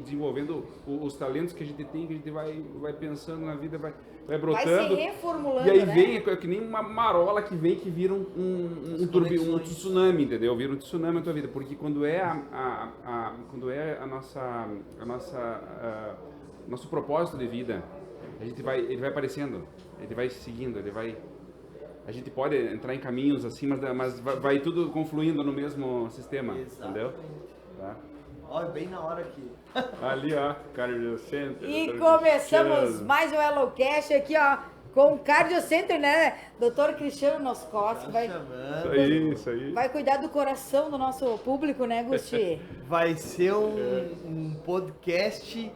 desenvolvendo os talentos que a gente tem, que a gente vai pensando na vida, vai brotando. Vai se reformulando, e aí né? vem, é que nem uma marola que vem que vira um tsunami, entendeu? Vira um tsunami na tua vida, porque quando é nosso propósito de vida, ele vai aparecendo, ele vai seguindo, a gente pode entrar em caminhos assim, mas vai tudo confluindo no mesmo sistema, entendeu? Tá. Olha, bem na hora aqui. Ali, ó, Cardio Center. E começamos mais um HelloCast aqui, ó, com o Cardio Center, né? Dr. Cristiano Noscossi Isso aí. vai cuidar do coração do nosso público, né, Gusti? Vai ser um podcast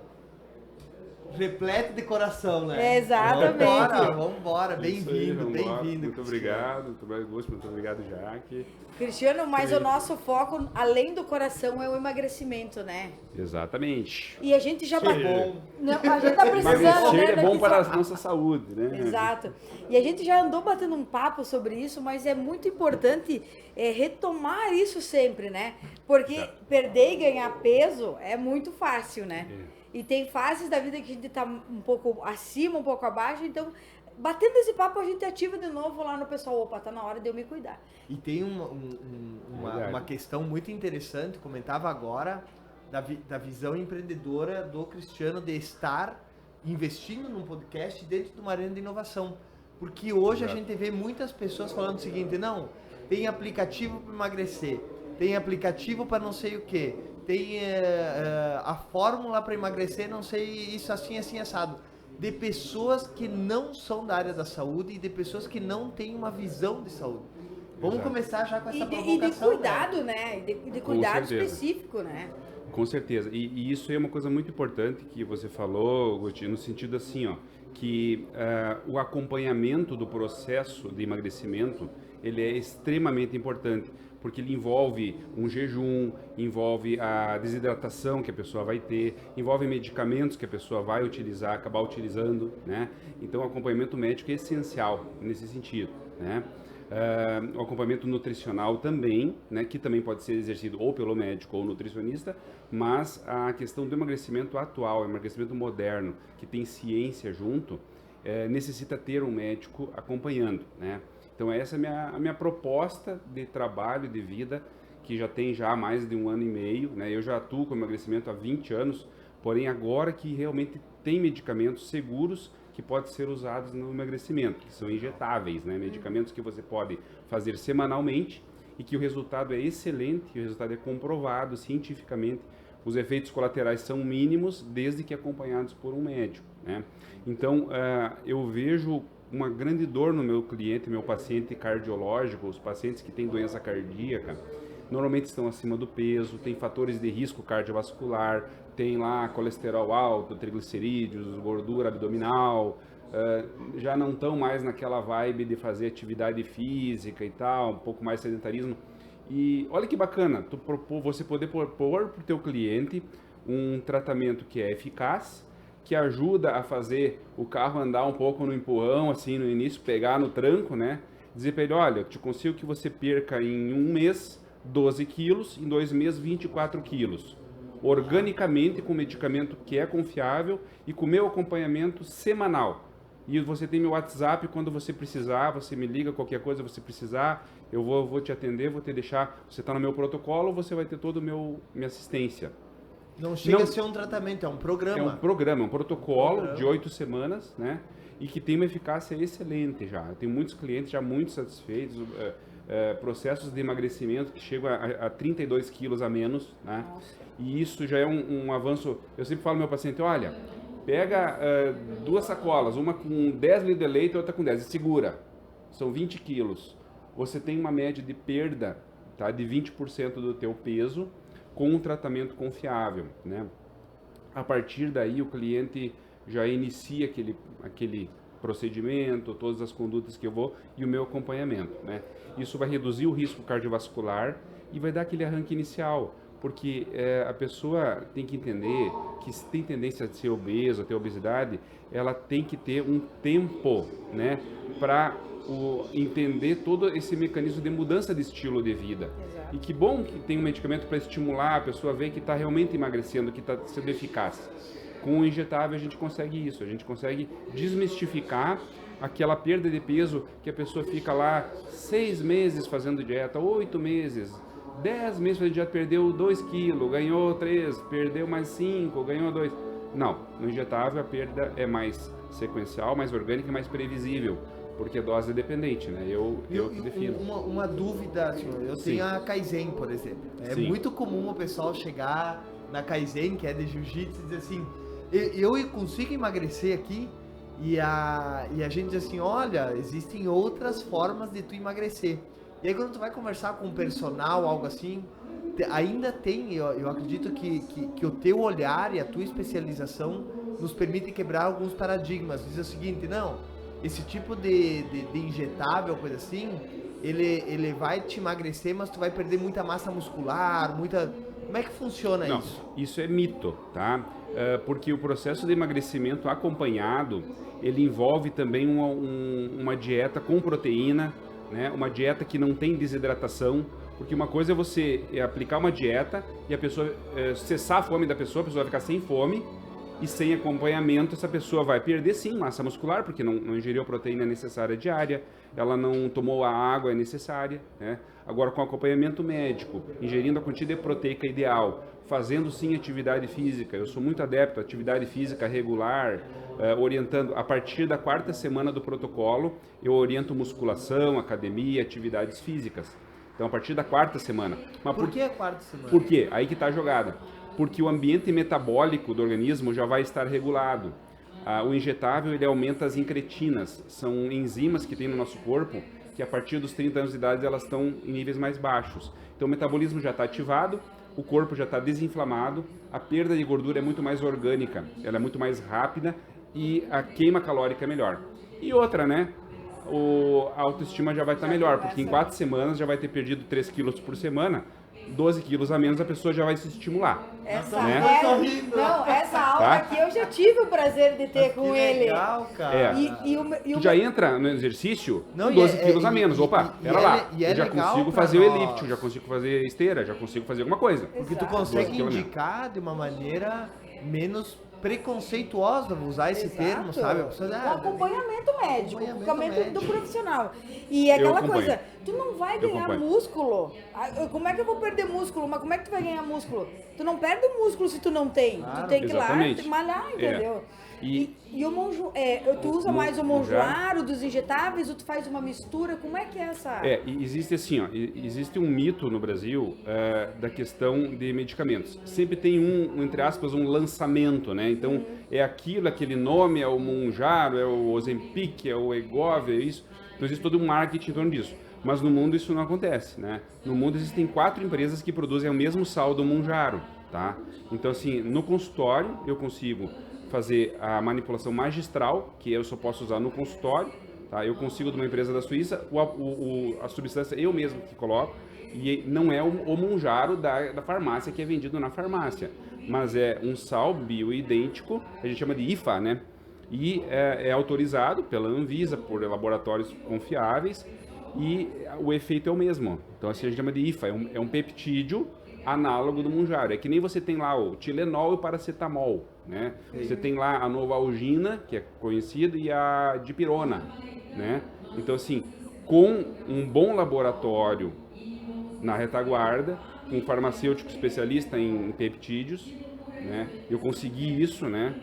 repleto de coração, né? Exatamente. Vambora. Bem-vindo. Muito obrigado, muito obrigado, Jaque. Cristiano, mas o nosso foco, além do coração, é o emagrecimento, né? Exatamente. E a gente já bateu. A gente tá precisando, Emagrecer né? é bom para a nossa saúde, né? Exato. E a gente já andou batendo um papo sobre isso, mas é muito importante retomar isso sempre, né? Porque perder e ganhar peso é muito fácil, né? E tem fases da vida que a gente tá um pouco acima, um pouco abaixo, então batendo esse papo a gente ativa de novo lá no pessoal, opa, tá na hora de eu me cuidar. E tem uma questão muito interessante, comentava agora, da visão empreendedora do Cristiano de estar investindo num podcast dentro de uma arena de inovação. Porque hoje a gente vê muitas pessoas falando o seguinte, não, tem aplicativo para emagrecer, tem aplicativo para não sei o que, tem a fórmula para emagrecer, não sei, isso assim, assado. De pessoas que não são da área da saúde e de pessoas que não têm uma visão de saúde. Vamos começar já com essa provocação. E de cuidado, né? De cuidado específico, né? Com certeza. E isso é uma coisa muito importante que você falou, Guti, no sentido assim, ó, que o acompanhamento do processo de emagrecimento, ele é extremamente importante, porque ele envolve um jejum, envolve a desidratação que a pessoa vai ter, envolve medicamentos que a pessoa vai utilizar, acabar utilizando, né? Então, o acompanhamento médico é essencial nesse sentido, né? O acompanhamento nutricional também, né, que também pode ser exercido ou pelo médico ou nutricionista, mas a questão do emagrecimento atual, emagrecimento moderno, que tem ciência junto, necessita ter um médico acompanhando, né? Então essa é a minha proposta de trabalho, de vida, que já tem mais de 1 ano e meio, né? Eu já atuo com emagrecimento há 20 anos, porém agora que realmente tem medicamentos seguros que podem ser usados no emagrecimento, que são injetáveis, né? Medicamentos que você pode fazer semanalmente e que o resultado é excelente, o resultado é comprovado cientificamente, os efeitos colaterais são mínimos desde que acompanhados por um médico, né? Então eu vejo uma grande dor no meu cliente, meu paciente cardiológico, os pacientes que têm doença cardíaca, normalmente estão acima do peso, tem fatores de risco cardiovascular, tem lá colesterol alto, triglicerídeos, gordura abdominal, já não estão mais naquela vibe de fazer atividade física e tal, um pouco mais sedentarismo. E olha que bacana, você poder propor para o teu cliente um tratamento que é eficaz, que ajuda a fazer o carro andar um pouco no empurrão, assim, no início, pegar no tranco, né? Dizer para ele, olha, eu te consigo que você perca em 1 mês 12 quilos, em 2 meses 24 quilos. Organicamente, com medicamento que é confiável e com meu acompanhamento semanal. E você tem meu WhatsApp, quando você precisar, você me liga, qualquer coisa você precisar, eu vou te atender, vou te deixar, você está no meu protocolo, você vai ter toda minha assistência. Não chega a ser um tratamento, é um programa. É um programa, um protocolo de 8 semanas, né? E que tem uma eficácia excelente já. Eu tenho muitos clientes já muito satisfeitos, processos de emagrecimento que chegam a 32 quilos a menos, né? Nossa. E isso já é um avanço. Eu sempre falo ao meu paciente, olha, pega 2 sacolas, uma com 10 litros de leite e outra com 10, e segura. São 20 quilos. Você tem uma média de perda, tá, de 20% do teu peso, com um tratamento confiável, né? A partir daí o cliente já inicia aquele procedimento, todas as condutas que eu vou e o meu acompanhamento, né? Isso vai reduzir o risco cardiovascular e vai dar aquele arranque inicial, porque a pessoa tem que entender que se tem tendência a ser obesa, a ter obesidade, ela tem que ter um tempo, né, para entender todo esse mecanismo de mudança de estilo de vida. Exato. E que bom que tem um medicamento para estimular a pessoa a ver que está realmente emagrecendo, que está sendo eficaz. Com o injetável a gente consegue isso, a gente consegue desmistificar aquela perda de peso que a pessoa fica lá 6 meses fazendo dieta, 8 meses, 10 meses fazendo dieta, perdeu 2 quilos, ganhou 3, perdeu mais 5, ganhou 2. Não, no injetável a perda é mais sequencial, mais orgânica e mais previsível, porque a dose é dependente, né? Eu que defino. Uma dúvida, senhor. Eu tenho a Kaizen, por exemplo. É muito comum o pessoal chegar na Kaizen, que é de jiu-jitsu, e dizer assim, eu consigo emagrecer aqui? E a gente diz assim, olha, existem outras formas de tu emagrecer. E aí quando tu vai conversar com um personal, algo assim, ainda tem, eu acredito que o teu olhar e a tua especialização nos permite quebrar alguns paradigmas. Diz o seguinte, não, esse tipo de injetável, coisa assim, ele vai te emagrecer, mas tu vai perder muita massa muscular, Como é que funciona isso? Isso é mito, tá? Porque o processo de emagrecimento acompanhado, ele envolve também uma dieta com proteína, né? Uma dieta que não tem desidratação, porque uma coisa é você aplicar uma dieta e a pessoa cessar a fome da pessoa, a pessoa vai ficar sem fome e sem acompanhamento, essa pessoa vai perder sim massa muscular, porque não ingeriu a proteína necessária diária, ela não tomou a água necessária, né? Agora, com acompanhamento médico, ingerindo a quantidade proteica ideal, fazendo sim atividade física, eu sou muito adepto à atividade física regular, orientando, a partir da 4ª semana do protocolo, eu oriento musculação, academia, atividades físicas. Então, a partir da 4ª semana. Mas por que a 4ª semana? Por quê? Aí que está a jogada. Porque o ambiente metabólico do organismo já vai estar regulado. O injetável, ele aumenta as incretinas, são enzimas que tem no nosso corpo, que a partir dos 30 anos de idade elas estão em níveis mais baixos. Então o metabolismo já está ativado, o corpo já está desinflamado, a perda de gordura é muito mais orgânica, ela é muito mais rápida e a queima calórica é melhor. E outra, né? A autoestima já vai estar melhor, porque em 4 semanas já vai ter perdido 3 quilos por semana, 12 quilos a menos, a pessoa já vai se estimular. Essa, né? essa aula aqui eu já tive o prazer de ter com ele. Legal, cara. Tu já entra no exercício com 12 quilos a menos. Opa, pera lá. Eu já consigo fazer o elíptico, já consigo fazer esteira, já consigo fazer alguma coisa. Porque tu consegue indicar de uma maneira menos preconceituosa, vou usar esse termo, sabe? O acompanhamento médico, o acompanhamento do profissional. E aquela coisa, tu não vai ganhar músculo. Como é que eu vou perder músculo? Mas como é que tu vai ganhar músculo? Tu não perde o músculo se tu não tem. Tu tem que ir lá malhar, entendeu? E o tu usa mais o Monjoaro dos injetáveis ou tu faz uma mistura? Como é que é essa... Existe assim, existe um mito no Brasil da questão de medicamentos. Sempre tem entre aspas, um lançamento, né? Então, é aquele nome, é o Monjaro, é o Ozempic, é o Wegovy, é isso. Então, existe todo um marketing em torno disso. Mas no mundo isso não acontece, né? No mundo existem 4 empresas que produzem o mesmo sal do Monjaro, tá? Então, assim, no consultório eu consigo fazer a manipulação magistral, que eu só posso usar no consultório, tá? Eu consigo de uma empresa da Suíça, a substância eu mesmo que coloco, e não é o Monjaro da farmácia que é vendido na farmácia, mas é um sal bioidêntico, a gente chama de IFA, né? E é autorizado pela Anvisa, por laboratórios confiáveis, e o efeito é o mesmo. Então assim a gente chama de IFA, é um peptídeo análogo do Monjaro. É que nem você tem lá o Tilenol e o paracetamol, né? Você tem lá a Novalgina, que é conhecida, e a Dipirona, né? Então assim, com um bom laboratório na retaguarda, com um farmacêutico especialista em peptídeos, né? Eu consegui isso, né?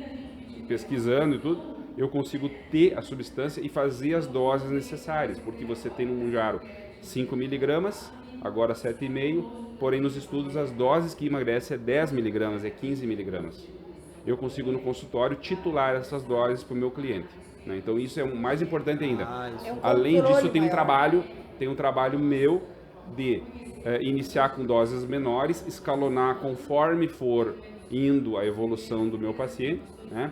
Pesquisando e tudo, eu consigo ter a substância e fazer as doses necessárias, porque você tem no Monjaro 5 miligramas, agora 7,5, porém nos estudos as doses que emagrece é 10 miligramas, é 15 miligramas. Eu consigo no consultório titular essas doses para o meu cliente, né? Então isso é o mais importante ainda. Além disso tem um trabalho meu de iniciar com doses menores, escalonar conforme for indo a evolução do meu paciente, né?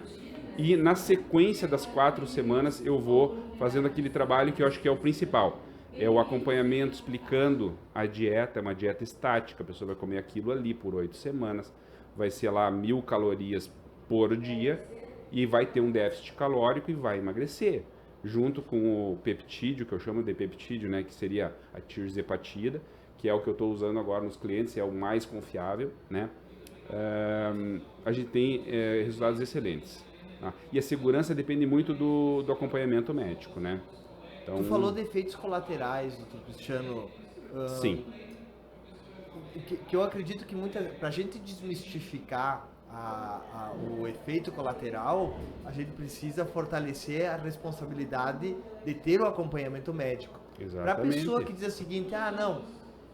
E na sequência das 4 semanas eu vou fazendo aquele trabalho que eu acho que é o principal. É o acompanhamento, explicando a dieta, é uma dieta estática, a pessoa vai comer aquilo ali por 8 semanas, vai ser lá 1000 calorias por dia e vai ter um déficit calórico e vai emagrecer. junto com o peptídeo, que eu chamo de peptídeo, né, que seria a tirzepatida, que é o que eu estou usando agora nos clientes, é o mais confiável, né? A gente tem resultados excelentes. Tá? E a segurança depende muito do acompanhamento médico, né? Então, tu falou de efeitos colaterais, doutor Cristiano. Sim. Que eu acredito que para a gente desmistificar o efeito colateral, a gente precisa fortalecer a responsabilidade de ter o acompanhamento médico. Para a pessoa que diz o seguinte, não,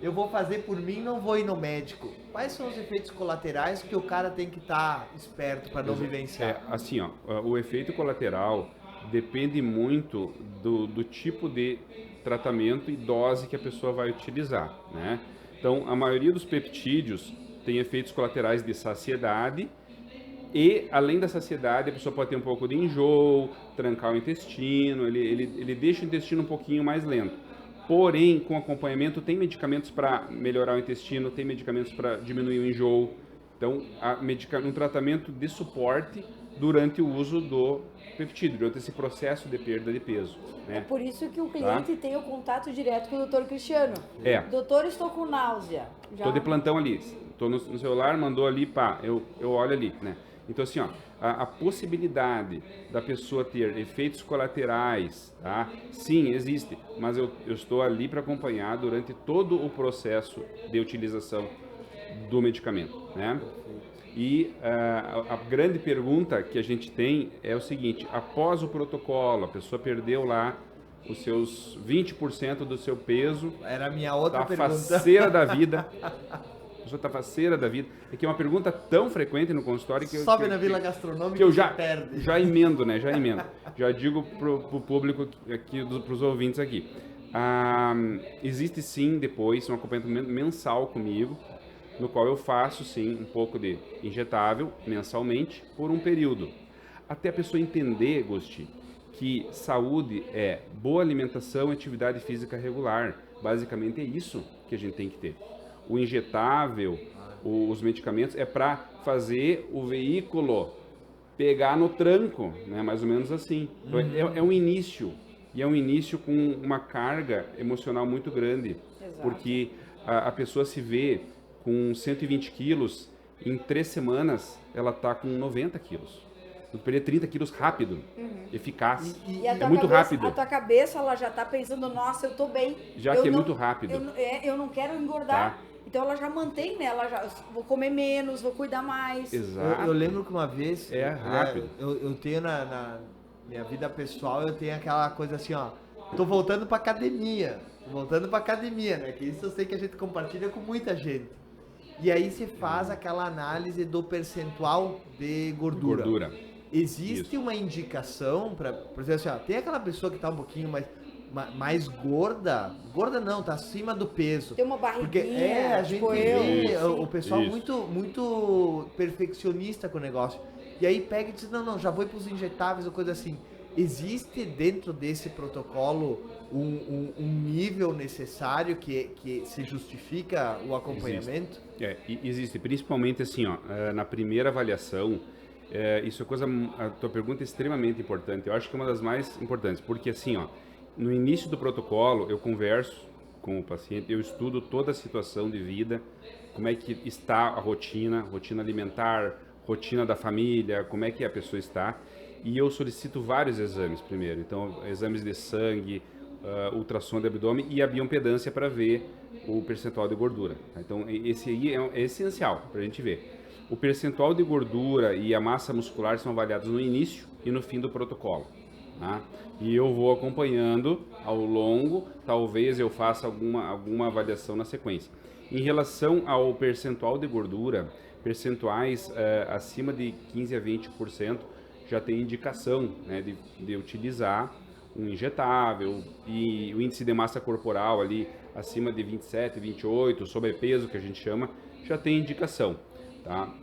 eu vou fazer por mim, não vou ir no médico. Quais são os efeitos colaterais que o cara tem que estar esperto para não vivenciar? Assim, o efeito colateral depende muito do tipo de tratamento e dose que a pessoa vai utilizar, né? Então, a maioria dos peptídeos tem efeitos colaterais de saciedade e, além da saciedade, a pessoa pode ter um pouco de enjoo, trancar o intestino, ele deixa o intestino um pouquinho mais lento. Porém, com acompanhamento, tem medicamentos para melhorar o intestino, tem medicamentos para diminuir o enjoo. Então, um tratamento de suporte durante o uso do peptídeo, durante esse processo de perda de peso. Né? É por isso que o cliente tem o contato direto com o doutor Cristiano. Doutor, estou com náusea. Estou de plantão ali, estou no celular, mandou ali, eu olho ali, né? Então, assim, a possibilidade da pessoa ter efeitos colaterais, tá? Sim, existe, mas eu estou ali para acompanhar durante todo o processo de utilização do medicamento, né? E a grande pergunta que a gente tem é o seguinte: após o protocolo, a pessoa perdeu lá os seus 20% do seu peso. Era a minha outra pergunta. Faceira da vida. A pessoa está faceira da vida. É que é uma pergunta tão frequente no consultório que sobe na Vila Gastronômica que eu já emendo, né? Já emendo. Já digo pro público aqui, pros ouvintes aqui. Existe sim depois um acompanhamento mensal comigo, no qual eu faço sim um pouco de injetável mensalmente por um período. Até a pessoa entender, Gosti, que saúde é boa alimentação e atividade física regular. Basicamente é isso que a gente tem que ter. O injetável, os medicamentos, é para fazer o veículo pegar no tranco, né? Mais ou menos assim. Então, é um início, e é um início com uma carga emocional muito grande. Exato. Porque a pessoa se vê com 120 quilos, em 3 semanas ela está com 90 quilos. Eu perder 30 quilos rápido, eficaz, é muito rápido. A tua cabeça ela já está pensando, nossa, eu estou bem. Já que é muito rápido. Eu não quero engordar. Tá. Então ela já mantém, né? Vou comer menos, vou cuidar mais. Exato. Eu lembro que uma vez... É rápido. Eu tenho na minha vida pessoal, eu tenho aquela coisa assim, tô voltando pra academia. Né? Que isso eu sei que a gente compartilha com muita gente. E aí você faz aquela análise do percentual de gordura. Existe uma indicação para, por exemplo, assim, tem aquela pessoa que está um pouquinho mais gorda não, tá acima do peso. Tem uma barriguinha, porque a gente vê o pessoal isso. muito perfeccionista com o negócio. E aí pega e diz, não, já vou para os injetáveis ou coisa assim. Existe dentro desse protocolo um nível necessário que se justifica o acompanhamento? Existe, principalmente assim, na primeira avaliação, isso é a tua pergunta é extremamente importante, eu acho que é uma das mais importantes, porque assim, no início do protocolo eu converso com o paciente, eu estudo toda a situação de vida, como é que está a rotina alimentar, rotina da família, como é que a pessoa está, e eu solicito vários exames primeiro, então exames de sangue, ultrassom de abdômen e a bioimpedância para ver o percentual de gordura. Então esse aí é essencial para a gente ver. O percentual de gordura e a massa muscular são avaliados no início e no fim do protocolo. Tá? E eu vou acompanhando ao longo, talvez eu faça alguma avaliação na sequência. Em relação ao percentual de gordura, percentuais acima de 15 a 20% já tem indicação, né, de utilizar um injetável, e o índice de massa corporal ali acima de 27, 28, sobrepeso que a gente chama, já tem indicação, tá?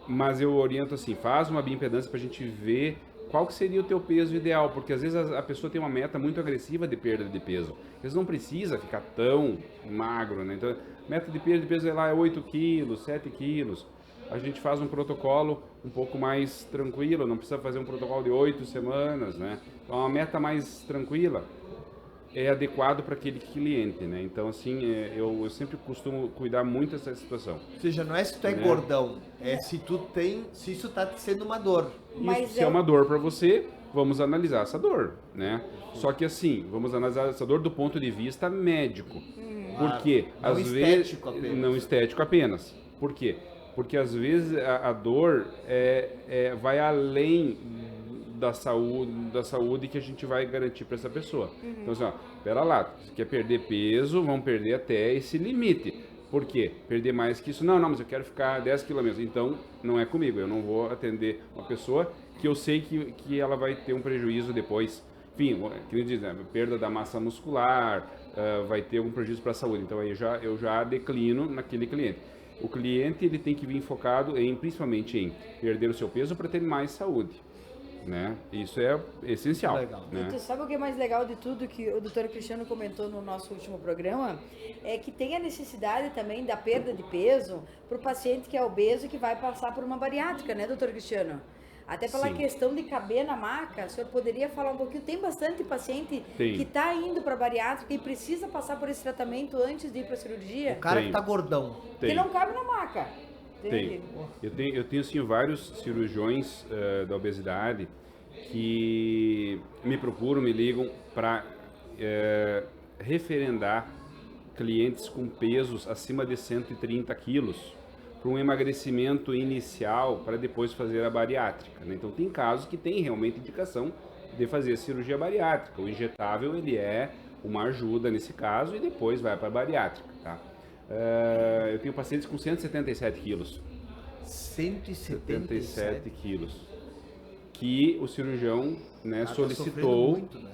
Mas eu oriento assim, faz uma bioimpedância para a gente ver qual que seria o teu peso ideal, porque às vezes a pessoa tem uma meta muito agressiva de perda de peso, às vezes não precisa ficar tão magro, né? Então, meta de perda de peso é 8 quilos, 7 quilos, a gente faz um protocolo um pouco mais tranquilo, não precisa fazer um protocolo de 8 semanas, né? Então, uma meta mais tranquila é adequado para aquele cliente, né? Então, assim, eu sempre costumo cuidar muito dessa situação. Ou seja, não é se tu é gordão, é se isso tá sendo uma dor. Mas se é uma dor para você, vamos analisar essa dor, né? Só que assim, vamos analisar essa dor do ponto de vista médico. Porque não às vezes não estético apenas. Por quê? Porque às vezes a dor vai além da saúde que a gente vai garantir para essa pessoa. Então assim, ó, pera lá, você quer perder peso, vamos perder até esse limite. Por quê? Perder mais que isso? Não, mas eu quero ficar 10 km. Então, não é comigo. Eu não vou atender uma pessoa que eu sei que ela vai ter um prejuízo depois. Enfim, que diz, né? Perda da massa muscular, vai ter algum prejuízo para a saúde. Então, aí eu já declino naquele cliente. O cliente ele tem que vir focado principalmente em perder o seu peso para ter mais saúde. Né? Isso é essencial. Legal. Né? E tu sabe o que é mais legal de tudo que o Dr. Cristiano comentou no nosso último programa? É que tem a necessidade também da perda de peso para o paciente que é obeso e que vai passar por uma bariátrica, né, Dr. Cristiano? Até pela questão de caber na maca, o senhor poderia falar um pouquinho? Tem bastante paciente que está indo para bariátrica e precisa passar por esse tratamento antes de ir para a cirurgia? O cara que tá gordão. Que não cabe na maca. Tem. Eu tenho sim vários cirurgiões da obesidade que me procuram, me ligam para referendar clientes com pesos acima de 130 quilos para um emagrecimento inicial para depois fazer a bariátrica. Né? Então tem casos que tem realmente indicação de fazer a cirurgia bariátrica. O injetável ele é uma ajuda nesse caso e depois vai para a bariátrica. Tá? Eu tenho pacientes com 177 quilos. 177 quilos. Que o cirurgião solicitou muito, né?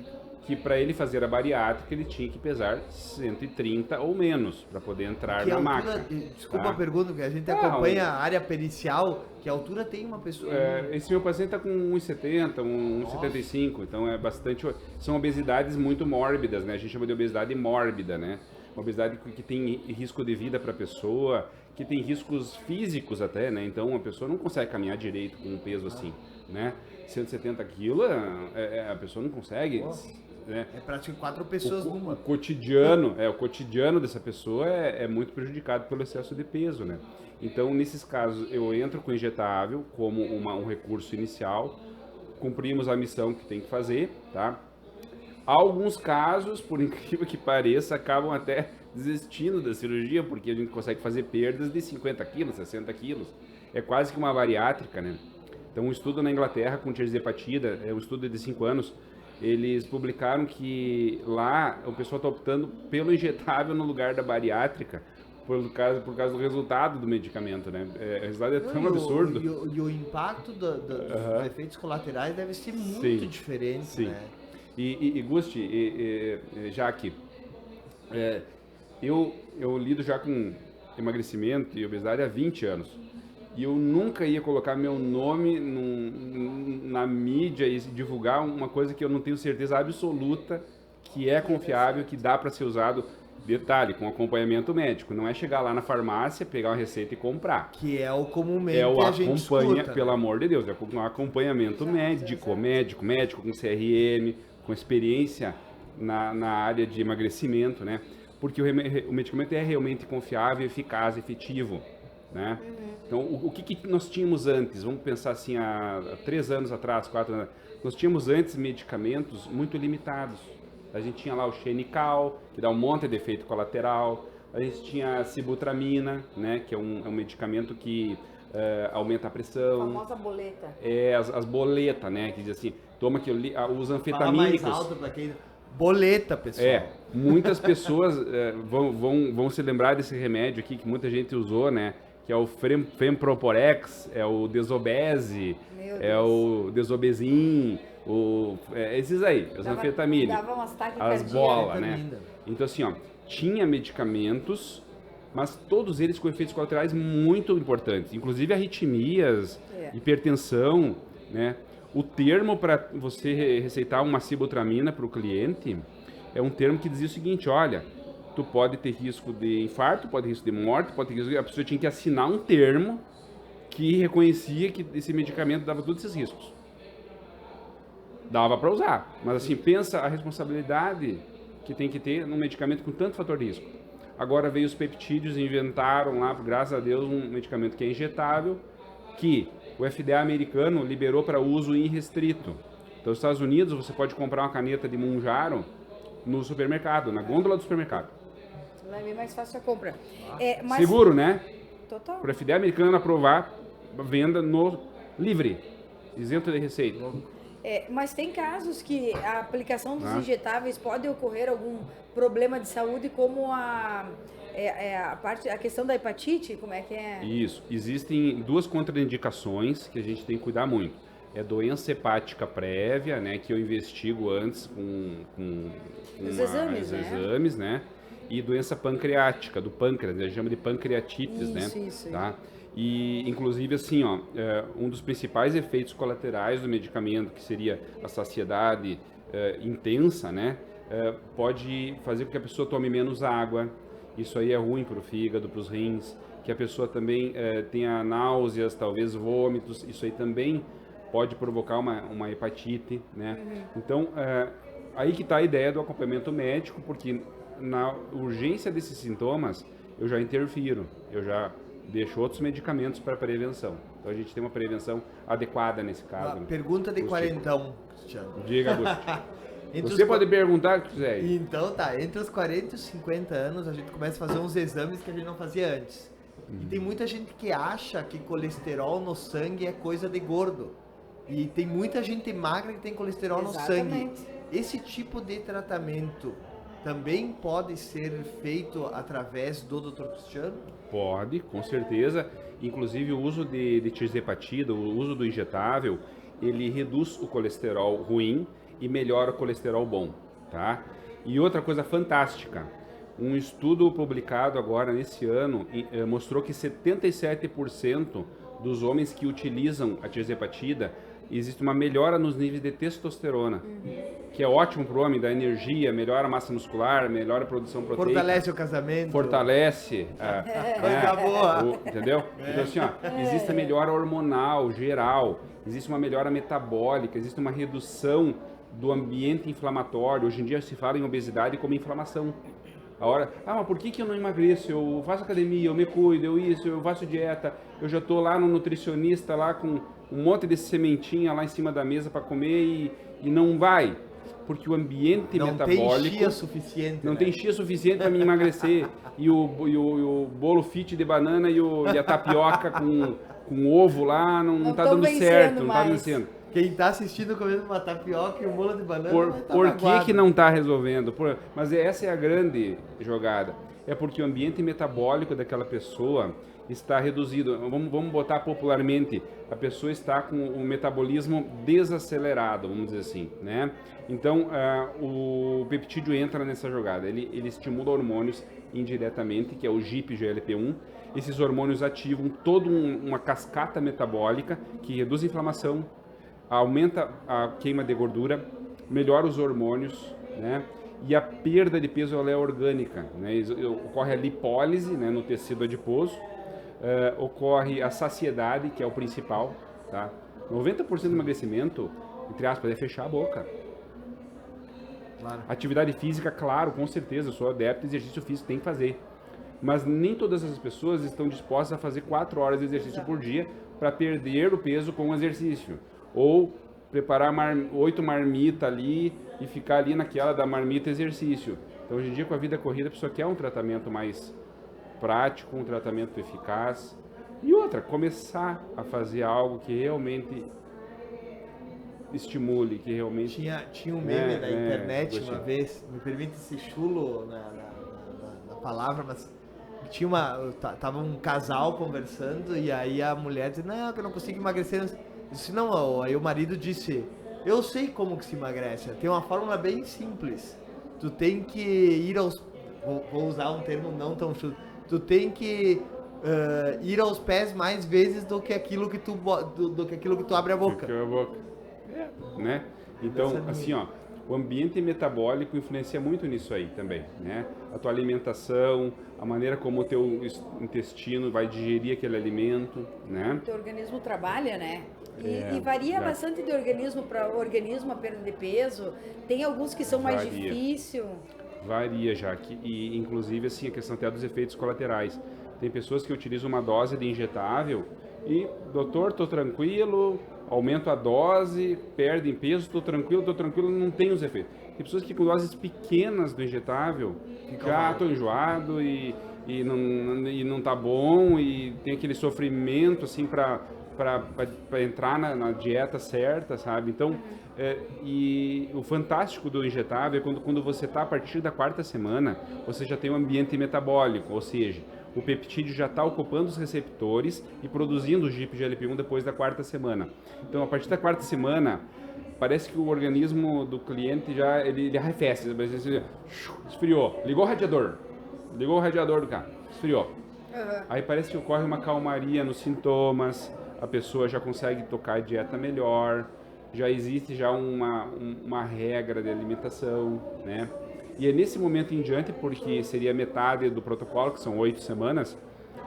Que para ele fazer a bariátrica ele tinha que pesar 130 ou menos para poder entrar na maca. Desculpa a pergunta, porque a gente acompanha a área pericial, que altura tem uma pessoa? Esse meu paciente está com 1,70, 1,75, então é bastante. São obesidades muito mórbidas, né? A gente chama de obesidade mórbida, né? Uma obesidade que tem risco de vida para a pessoa, que tem riscos físicos até, né? Então a pessoa não consegue caminhar direito com um peso assim, né? 170 quilos, a pessoa não consegue. Né? É praticamente 4 pessoas numa. O cotidiano dessa pessoa é muito prejudicado pelo excesso de peso, né? Então, nesses casos, eu entro com injetável como um recurso inicial, cumprimos a missão que tem que fazer, tá? Alguns casos, por incrível que pareça, acabam até desistindo da cirurgia, porque a gente consegue fazer perdas de 50 quilos, 60 quilos. É quase que uma bariátrica, né? Então, um estudo na Inglaterra com tirzepatida, um estudo de 5 anos, eles publicaram que lá o pessoal está optando pelo injetável no lugar da bariátrica por causa do resultado do medicamento, né? O resultado é tão absurdo. E o impacto dos efeitos colaterais deve ser muito diferente, né? E Gusti, Jaque, eu lido já com emagrecimento e obesidade há 20 anos. E eu nunca ia colocar meu nome na mídia e divulgar uma coisa que eu não tenho certeza absoluta que é confiável, que dá para ser usado, detalhe, com acompanhamento médico. Não é chegar lá na farmácia, pegar uma receita e comprar. Que é o comumente a gente escuta, pelo amor de Deus, é um acompanhamento médico com CRM, com experiência na área de emagrecimento, né? Porque o medicamento é realmente confiável, eficaz, efetivo. Né? Então, o que nós tínhamos antes? Vamos pensar assim, há 3 anos atrás, 4 anos. Nós tínhamos antes medicamentos muito limitados. A gente tinha lá o Xenical, que dá um monte de efeito colateral. A gente tinha a Sibutramina, né? Que é um medicamento que aumenta a pressão. A famosa boleta. As boletas, né? Que diz assim, toma os anfetamínicos. Fala mais alto para quem... Boleta, pessoal. Muitas pessoas vão se lembrar desse remédio aqui que muita gente usou, né? Que é o Femproporex, é o Desobese, é o Desobesin, esses aí, os anfetamínicos, as bolas, né? Então assim, tinha medicamentos, mas todos eles com efeitos colaterais muito importantes, inclusive arritmias, hipertensão, né? O termo para você receitar uma sibutramina para o cliente é um termo que dizia o seguinte, olha, tu pode ter risco de infarto, pode ter risco de morte, pode ter risco de... A pessoa tinha que assinar um termo que reconhecia que esse medicamento dava todos esses riscos. Dava para usar, mas assim, pensa a responsabilidade que tem que ter num medicamento com tanto fator de risco. Agora veio os peptídeos e inventaram lá, graças a Deus, um medicamento que é injetável, que o FDA americano liberou para uso irrestrito. Então, nos Estados Unidos, você pode comprar uma caneta de Mounjaro no supermercado, na gôndola do supermercado. Vai ver mais fácil a compra. Mas... Seguro, né? Total. Para o FDA americano aprovar a venda no livre, isento de receita. Mas tem casos que a aplicação dos injetáveis pode ocorrer algum problema de saúde, como a questão da hepatite, como é que é? Isso. Existem 2 contraindicações que a gente tem que cuidar muito. É doença hepática prévia, né, que eu investigo antes com os exames, né? E doença pancreática, do pâncreas, a gente chama de pancreatites, né? Isso. Tá? E, inclusive, assim, um dos principais efeitos colaterais do medicamento, que seria a saciedade intensa, né? Pode fazer com que a pessoa tome menos água. Isso aí é ruim para o fígado, para os rins. Que a pessoa também tenha náuseas, talvez vômitos. Isso aí também pode provocar uma hepatite, né? Então, aí que está a ideia do acompanhamento médico, porque na urgência desses sintomas, eu já interfiro, eu já deixo outros medicamentos para prevenção. Então, a gente tem uma prevenção adequada nesse caso. Pergunta de quarentão, Cristiano. Diga, Agostinho. Você pode perguntar o que quiser. Então tá, entre os 40 e os 50 anos a gente começa a fazer uns exames que a gente não fazia antes. E tem muita gente que acha que colesterol no sangue é coisa de gordo. E tem muita gente magra que tem colesterol no sangue. Esse tipo de tratamento também pode ser feito através do Dr. Cristiano? Pode, com certeza. Inclusive o uso de tirzepatida, o uso do injetável, ele reduz o colesterol ruim e melhora o colesterol bom, tá? E outra coisa fantástica, um estudo publicado agora nesse ano mostrou que 77% dos homens que utilizam a tirzepatida existe uma melhora nos níveis de testosterona, que é ótimo para o homem, dá energia, melhora a massa muscular, melhora a produção proteica. Fortalece o casamento. Fortalece. Coisa boa. Entendeu? Então assim, existe a melhora hormonal geral, existe uma melhora metabólica, existe uma redução do ambiente inflamatório. Hoje em dia se fala em obesidade como inflamação. Mas por que eu não emagreço? Eu faço academia, eu me cuido, eu faço dieta, eu já estou lá no nutricionista lá com um monte de sementinha lá em cima da mesa para comer e não vai. Porque o ambiente metabólico... Não tem chia suficiente. Não tem chia suficiente para me emagrecer. E o bolo fit de banana e a tapioca com ovo lá não tá dando certo, não tá vencendo. Quem está assistindo comendo uma tapioca e um bolo de banana Por que não está resolvendo? Mas essa é a grande jogada. É porque o ambiente metabólico daquela pessoa está reduzido. Vamos botar popularmente, a pessoa está com o metabolismo desacelerado, vamos dizer assim, né? Então, o peptídeo entra nessa jogada. Ele estimula hormônios indiretamente, que é o GIP, GLP-1. Esses hormônios ativam toda uma cascata metabólica que reduz a inflamação, aumenta a queima de gordura, melhora os hormônios, né? E a perda de peso ela é orgânica, né? Ocorre a lipólise, né, no tecido adiposo, ocorre a saciedade, que é o principal, tá? 90% do emagrecimento, entre aspas, é fechar a boca. Claro. Atividade física, claro, com certeza, eu sou adepto, exercício físico tem que fazer. Mas nem todas as pessoas estão dispostas a fazer 4 horas de exercício por dia para perder o peso com o exercício. Ou preparar 8 marmitas ali e ficar ali naquela da marmita exercício. Então, hoje em dia, com a vida corrida, a pessoa quer um tratamento mais prático, um tratamento eficaz. E outra, começar a fazer algo que realmente estimule, que realmente... Tinha um meme da internet uma vez, me permite ser chulo na palavra, mas tava um casal conversando e aí a mulher disse, não, que eu não consigo emagrecer. Eu disse, não, aí o marido disse, eu sei como que se emagrece, tem uma fórmula bem simples, tu tem que ir aos, vou usar um termo não tão chulo, tu tem que ir aos pés mais vezes do que aquilo que tu abre a boca. Né? Então, assim, o ambiente metabólico influencia muito nisso aí também, né? A tua alimentação, a maneira como o teu intestino vai digerir aquele alimento, né? O teu organismo trabalha, né? E varia bastante de organismo para organismo a perda de peso. Tem alguns que são mais difíceis. Varia, Jaque. E, inclusive, assim, a questão até dos efeitos colaterais. Tem pessoas que utilizam uma dose de injetável e, doutor, tô tranquilo, aumento a dose, perdem peso, tô tranquilo, não tem os efeitos. Tem pessoas que com doses pequenas do injetável já tô enjoado e não tá bom e tem aquele sofrimento, assim, para entrar na dieta certa, sabe? Então, e o fantástico do injetável é quando você está a partir da 4ª semana, você já tem um ambiente metabólico, ou seja, o peptídeo já está ocupando os receptores e produzindo o GIP-GLP-1 depois da 4ª semana. Então, a partir da 4ª semana, parece que o organismo do cliente já ele arrefece, esfriou, ligou o radiador do carro, esfriou. Aí parece que ocorre uma calmaria nos sintomas, a pessoa já consegue tocar a dieta melhor, já existe já uma regra de alimentação, né? E é nesse momento em diante, porque seria metade do protocolo, que são 8 semanas,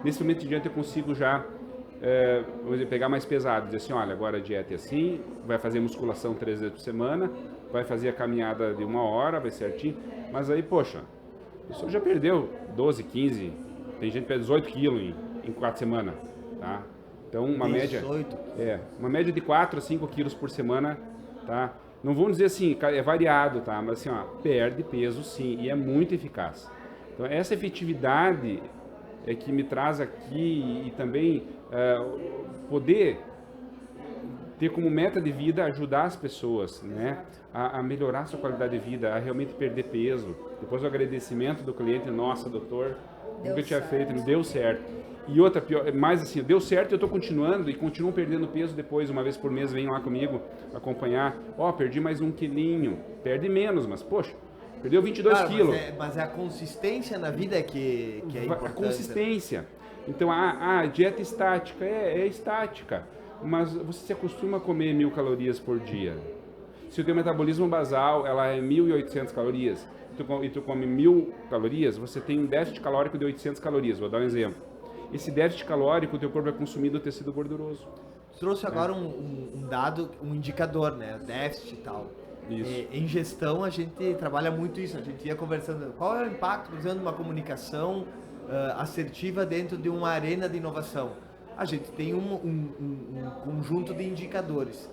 nesse momento em diante eu consigo já pegar mais pesado, dizer assim, olha, agora a dieta é assim, vai fazer musculação 3 vezes por semana, vai fazer a caminhada de 1 hora, vai certinho, mas aí, poxa, a pessoa já perdeu 12, 15, tem gente que perde 18 quilos em 4 semanas, tá? Então, uma média de 4 a 5 quilos por semana, tá? Não vamos dizer assim, é variado, tá? Mas assim, ó, perde peso sim, e é muito eficaz. Então, essa efetividade é que me traz aqui e também poder ter como meta de vida ajudar as pessoas, né? A melhorar a sua qualidade de vida, a realmente perder peso. Depois o agradecimento do cliente, nossa, doutor, nunca tinha feito, não deu certo. E outra, pior, mais assim, deu certo, eu estou continuando e continuo perdendo peso depois, uma vez por mês, vem lá comigo acompanhar. Perdi mais 1 quilinho, perde menos, mas poxa, perdeu 22 quilos. Mas é a consistência na vida que é importante. A consistência. Então, a dieta estática é estática, mas você se acostuma a comer 1.000 calorias por dia. Se o teu metabolismo basal, ela é 1.800 calorias, e tu come 1.000 calorias, você tem um déficit calórico de 800 calorias, vou dar um exemplo. Esse déficit calórico, o teu corpo vai consumir do tecido gorduroso. Trouxe agora um dado, um indicador, né? Déficit e tal. Isso. Em gestão, a gente trabalha muito isso. A gente ia conversando. Qual é o impacto, por exemplo, de uma comunicação assertiva dentro de uma arena de inovação? A gente tem um conjunto de indicadores.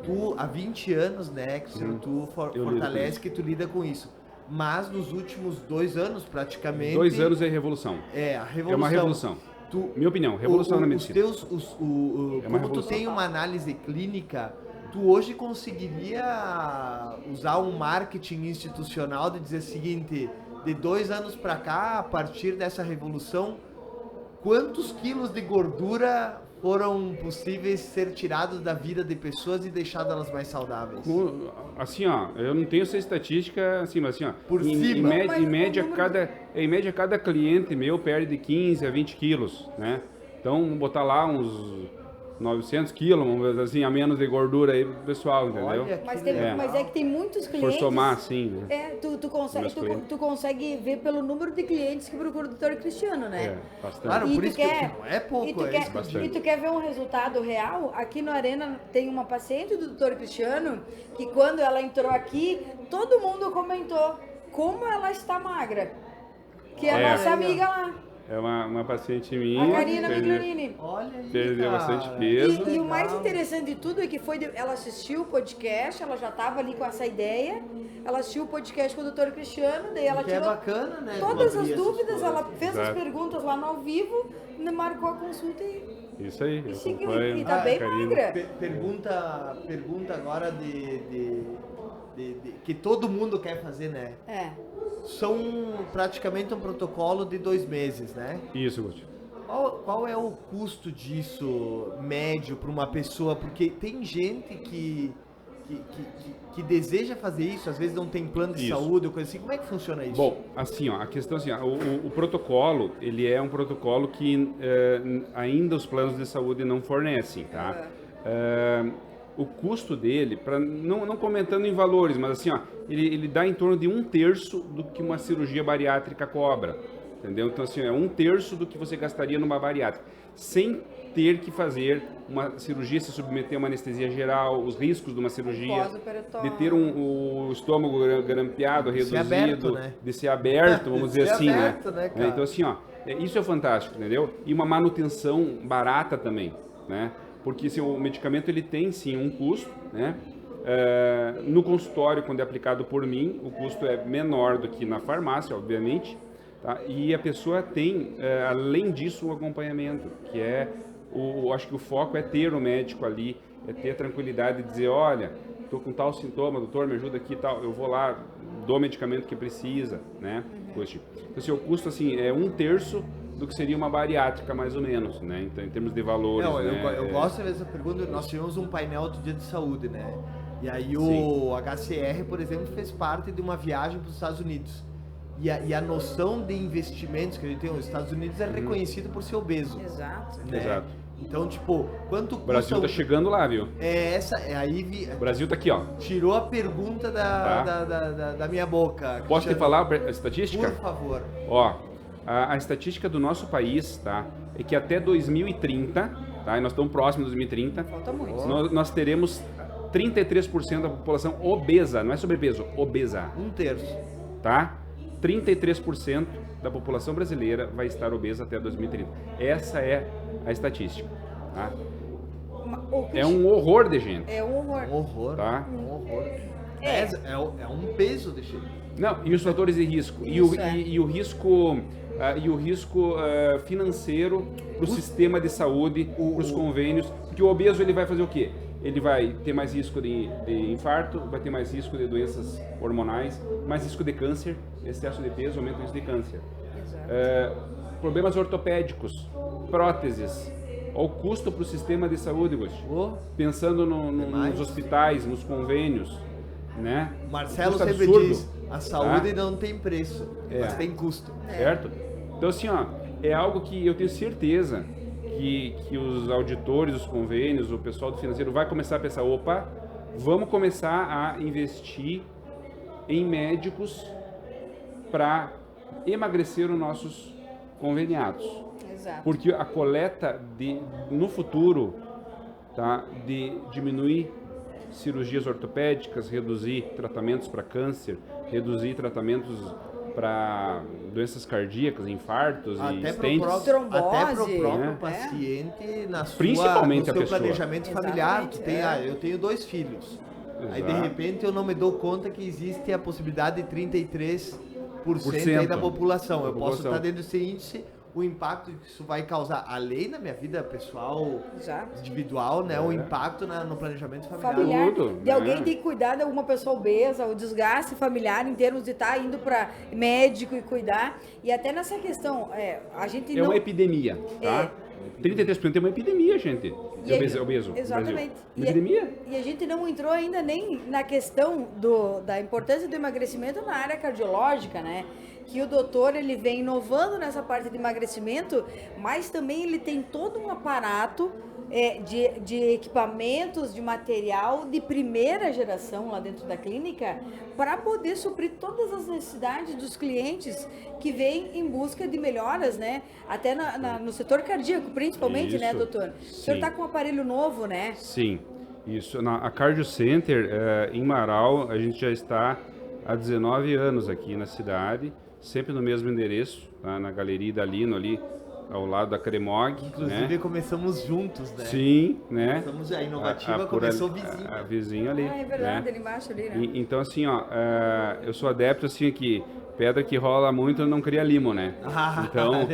Tu, há 20 anos, né, tu fortalece que tu lida com isso. Mas nos últimos 2 anos, praticamente... 2 anos é revolução. A revolução. É uma revolução. Minha opinião, revolução na medicina. Como tu tem uma análise clínica, tu hoje conseguiria usar um marketing institucional de dizer o seguinte, de 2 anos para cá, a partir dessa revolução, quantos quilos de gordura foram possíveis ser tirados da vida de pessoas e deixadas elas mais saudáveis? Assim, ó, eu não tenho essa estatística, assim, mas assim, ó, por cima. Em média, cada cliente meu perde 15 a 20 quilos, né? Então, vamos botar lá uns 900 quilos, vamos dizer assim, a menos de gordura aí pro pessoal, entendeu? Mas é que tem muitos clientes... Por somar, sim, né? Tu consegue ver pelo número de clientes que procuram o doutor Cristiano, né? Bastante. Claro, por isso que não é pouco, e tu quer ver um resultado real? Aqui no Arena tem uma paciente do doutor Cristiano que quando ela entrou aqui, todo mundo comentou como ela está magra. Que é a nossa amiga lá. É uma paciente minha. A Karina Migliorini. Perdeu bastante peso. E o mais interessante de tudo é que ela assistiu o podcast, ela já estava ali com essa ideia. Ela assistiu o podcast com o Dr. Cristiano, daí ela tirou bacana, né? todas as dúvidas, ela fez as perguntas lá no ao vivo, marcou a consulta e... Isso aí, e seguiu. E tá bem magra. Pergunta agora que todo mundo quer fazer, né? São praticamente um protocolo de 2 meses, né? Isso, Guti. Qual é o custo disso médio para uma pessoa? Porque tem gente que deseja fazer isso, às vezes não tem plano de saúde ou coisa assim. Como é que funciona isso? Bom, assim, ó, a questão assim, o protocolo, ele é um protocolo que ainda os planos de saúde não fornecem, tá? o custo dele, não comentando em valores, mas assim, ó, ele dá em torno de 1/3 do que uma cirurgia bariátrica cobra, entendeu? Então assim, é 1/3 do que você gastaria numa bariátrica, sem ter que fazer uma cirurgia, se submeter a uma anestesia geral, os riscos de uma cirurgia, de ter o estômago grampeado, reduzido, aberto, né? de ser aberto, vamos dizer assim, aberto, né? Cara? Então assim, ó, isso é fantástico, entendeu? E uma manutenção barata também, né? Porque se o medicamento ele tem sim um custo, né? No consultório, quando é aplicado por mim, o custo é menor do que na farmácia, obviamente, tá? E a pessoa tem, além disso, um acompanhamento, que é, acho que o foco é ter o médico ali, é ter a tranquilidade de dizer, olha, estou com tal sintoma, doutor, me ajuda aqui e tal, eu vou lá, dou o medicamento que precisa, né? Então, assim, o custo assim, é 1/3 do que seria uma bariátrica, mais ou menos, né? Então, em termos de valores, eu gosto dessa pergunta. Nós tivemos um painel outro dia de saúde, né? E aí o HCR, por exemplo, fez parte de uma viagem para os Estados Unidos. E a noção de investimentos que a gente tem, os Estados Unidos é reconhecido por ser obeso. Exato. Né? Exato. Então, tipo, quanto custa... O Brasil tá chegando lá, viu? O Brasil tá aqui, ó. Tirou a pergunta da minha boca. Posso te falar a estatística? Por favor. Ó, a estatística do nosso país, tá? É que até 2030, tá? E nós estamos próximos de 2030. Falta muito. Nós teremos 33% da população obesa, não é sobrepeso, obesa. 1/3. Tá? 33% da população brasileira vai estar obesa até 2030. Essa é a estatística, tá? É um horror de gente. É um horror. Um horror. Tá? Um horror. É um peso de gente. Não, e os fatores de risco. E o risco financeiro para o sistema de saúde, para os convênios. Porque o obeso ele vai fazer o quê? Ele vai ter mais risco de infarto, vai ter mais risco de doenças hormonais, mais risco de câncer, excesso de peso aumenta o risco de câncer. Problemas ortopédicos, próteses, ao custo para o sistema de saúde, pensando nos hospitais, nos convênios, né? O Marcelo sempre diz, a saúde não tem preço, mas tem custo. Certo? Então assim, ó, é algo que eu tenho certeza que os auditores, os convênios, o pessoal do financeiro vai começar a pensar, opa, vamos começar a investir em médicos para emagrecer os nossos conveniados. Exato. Porque a coleta no futuro, tá, de diminuir cirurgias ortopédicas, reduzir tratamentos para câncer, reduzir tratamentos para doenças cardíacas, infartos e stents. Até para o próprio paciente, principalmente no seu planejamento familiar. Eu tenho 2 filhos. Exato. Aí de repente eu não me dou conta que existe a possibilidade de 33% aí da população. Eu posso estar dentro desse índice. O impacto que isso vai causar, além da minha vida pessoal, individual, né? O impacto no planejamento familiar. De alguém ter que cuidar de alguma pessoa obesa, o desgaste familiar em termos de estar indo para médico e cuidar. E até nessa questão, a gente não... uma epidemia, tá? 33% é uma epidemia, gente. Obeso. Exatamente. Uma epidemia. E a gente não entrou ainda nem na questão da importância do emagrecimento na área cardiológica, né? Que o doutor ele vem inovando nessa parte de emagrecimento, mas também ele tem todo um aparato de equipamentos, de material de primeira geração lá dentro da clínica para poder suprir todas as necessidades dos clientes que vêm em busca de melhoras, né? Até no setor cardíaco, principalmente, né, doutor? O senhor está com um aparelho novo, né? Sim, isso. A Cardio Center, em Marau, a gente já está há 19 anos aqui na cidade, sempre no mesmo endereço, tá? Na Galeria Dalino, ali ao lado da Cremog. Inclusive, né? Começamos juntos, né? Sim, né? Começamos a Inovativa começou vizinho. A vizinha ali. É verdade, né? ali embaixo ali, né? Então, assim, ó, eu sou adepto, assim, que pedra que rola muito não cria limo, né? Então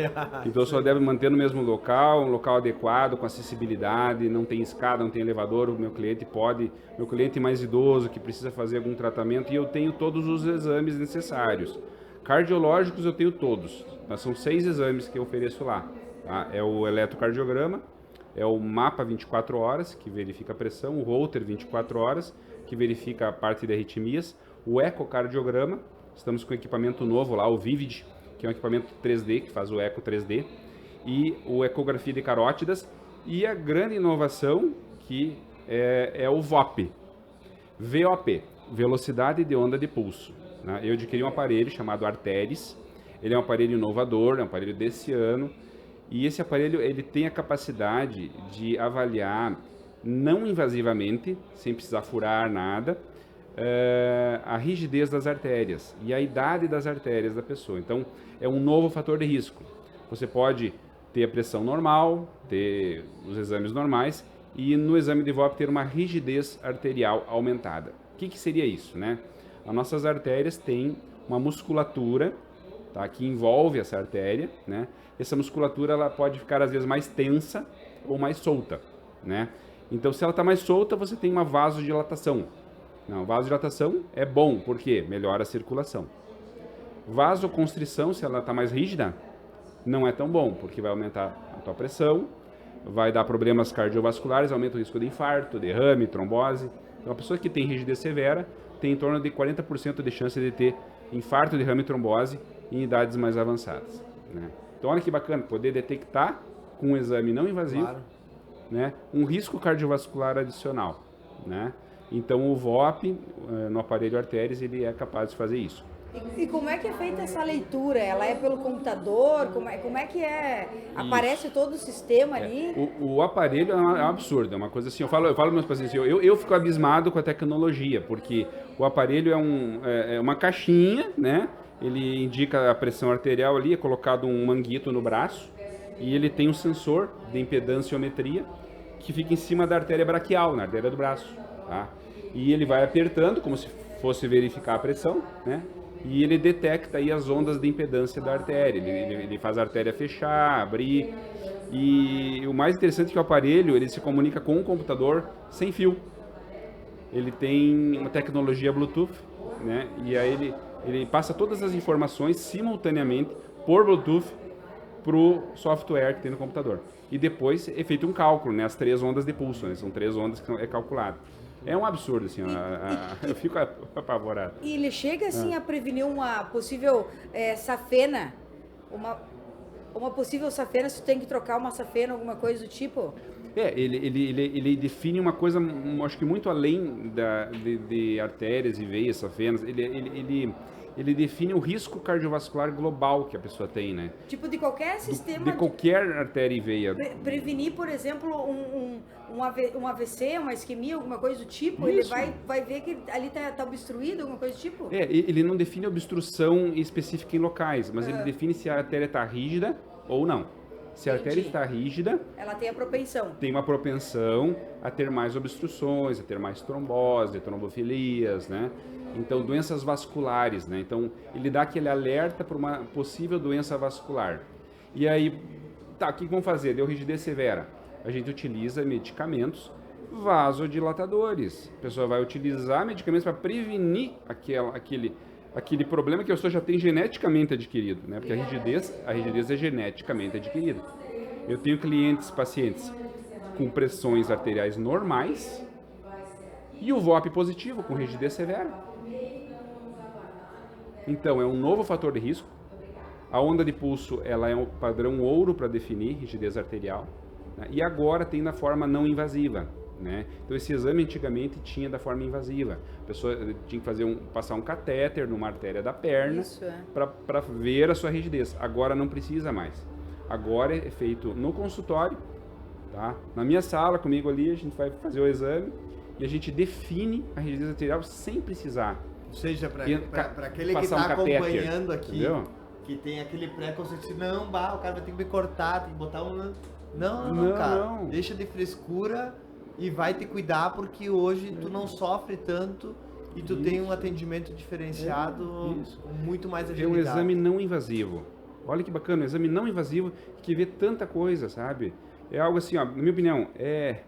eu sou adepto de manter no mesmo local, um local adequado, com acessibilidade, não tem escada, não tem elevador, o meu cliente mais idoso que precisa fazer algum tratamento, e eu tenho todos os exames necessários. Cardiológicos eu tenho todos, são 6 exames que eu ofereço lá, tá? É o eletrocardiograma, é o mapa 24 horas, que verifica a pressão, o Holter 24 horas, que verifica a parte de arritmias, o ecocardiograma, estamos com equipamento novo lá, o Vivid, que é um equipamento 3D, que faz o eco 3D, e o ecografia de carótidas, e a grande inovação, que é o VOP. VOP, velocidade de onda de pulso. Né? Eu adquiri um aparelho chamado Arteris. Ele é um aparelho inovador, é um aparelho desse ano. E esse aparelho ele tem a capacidade de avaliar não invasivamente, sem precisar furar nada, a rigidez das artérias e a idade das artérias da pessoa. Então, é um novo fator de risco. Você pode ter a pressão normal, ter os exames normais e no exame de VOP ter uma rigidez arterial aumentada. O que seria isso, né? As nossas artérias têm uma musculatura, tá, que envolve essa artéria, né? Essa musculatura ela pode ficar às vezes mais tensa ou mais solta, né? Então, se ela está mais solta, você tem uma vasodilatação. Não, vasodilatação é bom, porque melhora a circulação. Vasoconstrição, se ela está mais rígida, não é tão bom, porque vai aumentar a tua pressão, vai dar problemas cardiovasculares, aumenta o risco de infarto, derrame, trombose. Então, a pessoa que tem rigidez severa tem em torno de 40% de chance de ter infarto, derrame e trombose em idades mais avançadas, né? Então, olha que bacana, poder detectar com um exame não invasivo, claro, né, um risco cardiovascular adicional, né? Então, o VOP, no aparelho Arteris, ele é capaz de fazer isso. E como é que é feita essa leitura? Ela é pelo computador? Como é que é? Aparece isso, todo o sistema ali? O aparelho é um absurdo, é uma coisa assim, eu falo para meus pacientes, eu fico abismado com a tecnologia, porque o aparelho é uma caixinha, né? Ele indica a pressão arterial ali, é colocado um manguito no braço, e ele tem um sensor de impedanciometria que fica em cima da artéria braquial, na artéria do braço, tá? E ele vai apertando, como se fosse verificar a pressão, né? E ele detecta aí as ondas de impedância da artéria, ele faz a artéria fechar, abrir, e o mais interessante é que o aparelho ele se comunica com um computador sem fio. Ele tem uma tecnologia Bluetooth, né? E aí ele passa todas as informações simultaneamente por Bluetooth para o software que tem no computador. E depois é feito um cálculo, né? As 3 ondas de pulso, né? São 3 ondas que é calculado. É um absurdo, assim, eu fico apavorado. E ele chega, assim, a prevenir uma possível safena, uma possível safena, se tu tem que trocar uma safena, alguma coisa do tipo? Ele define uma coisa, acho que muito além de artérias e veias, safenas, ele define o risco cardiovascular global que a pessoa tem, né? Tipo, de qualquer sistema... De qualquer artéria e veia. Prevenir, por exemplo, um AVC, uma isquemia, alguma coisa do tipo? Isso. Ele vai ver que ali tá obstruído, alguma coisa do tipo? Ele não define obstrução específica em locais, mas ele define se a artéria está rígida ou não. Se a artéria está rígida... Ela tem a propensão. Tem uma propensão a ter mais obstruções, a ter mais trombose, trombofilias, né? Então, doenças vasculares, né? Então, ele dá aquele alerta para uma possível doença vascular. E aí, o que vamos fazer? Deu rigidez severa. A gente utiliza medicamentos vasodilatadores. A pessoa vai utilizar medicamentos para prevenir aquele problema que a pessoa já tem geneticamente adquirido, né? Porque a rigidez é geneticamente adquirida. Eu tenho pacientes com pressões arteriais normais e o VOP positivo com rigidez severa. Então, é um novo fator de risco. A onda de pulso ela é um padrão ouro para definir rigidez arterial, né? E agora tem na forma não invasiva, né? Então, esse exame antigamente tinha da forma invasiva. A pessoa tinha que passar um catéter numa artéria da perna para ver a sua rigidez. Agora não precisa mais. Agora é feito no consultório, tá? Na minha sala, comigo ali, a gente vai fazer o exame e a gente define a rigidez arterial sem precisar. Ou seja, para aquele que está acompanhando aqui, entendeu? Que tem aquele preconceito, não, o cara vai ter que me cortar, tem que botar um... Não, cara, não. Deixa de frescura e vai te cuidar, porque hoje tu não sofre tanto e tu tem um atendimento diferenciado com muito mais agilidade. É um exame não invasivo. Olha que bacana, um exame não invasivo que vê tanta coisa, sabe? É algo assim, ó, na minha opinião, é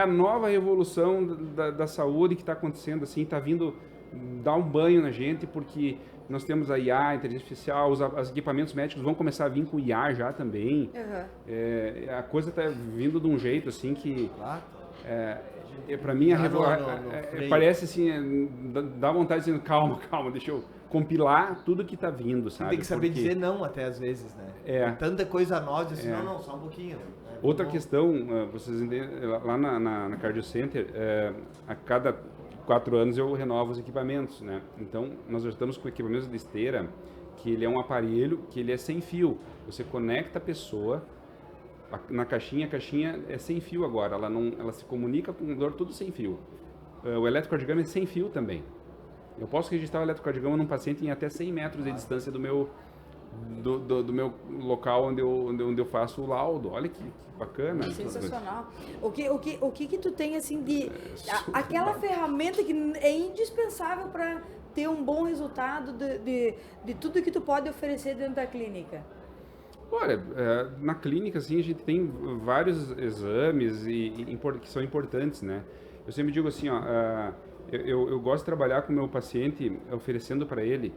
a nova revolução da saúde que está acontecendo, assim, está vindo dar um banho na gente, porque nós temos a IA, a inteligência artificial, os equipamentos médicos vão começar a vir com IA já também. A coisa está vindo de um jeito, assim, que... para mim, parece assim, dá vontade de dizer, calma, deixa eu compilar tudo que está vindo, sabe? Tem que saber dizer não até às vezes, né? É. Tanta coisa nova, assim, não, só um pouquinho. Outra questão, vocês entendem, lá na Cardio Center, a cada 4 anos eu renovo os equipamentos, né? Então, nós já estamos com equipamentos de esteira, que ele é um aparelho que ele é sem fio. Você conecta a pessoa na caixinha, a caixinha é sem fio agora, ela se comunica com o computador tudo sem fio. O eletrocardiograma é sem fio também. Eu posso registrar o eletrocardiograma num paciente em até 100 metros de distância do meu local onde eu faço o laudo. Olha que bacana. Sensacional. O que tu tem assim de aquela ferramenta que é indispensável para ter um bom resultado de tudo que tu pode oferecer dentro da clínica? Olha, na clínica assim a gente tem vários exames que são importantes, né? Eu sempre digo assim, ó, eu gosto de trabalhar com o meu paciente oferecendo para ele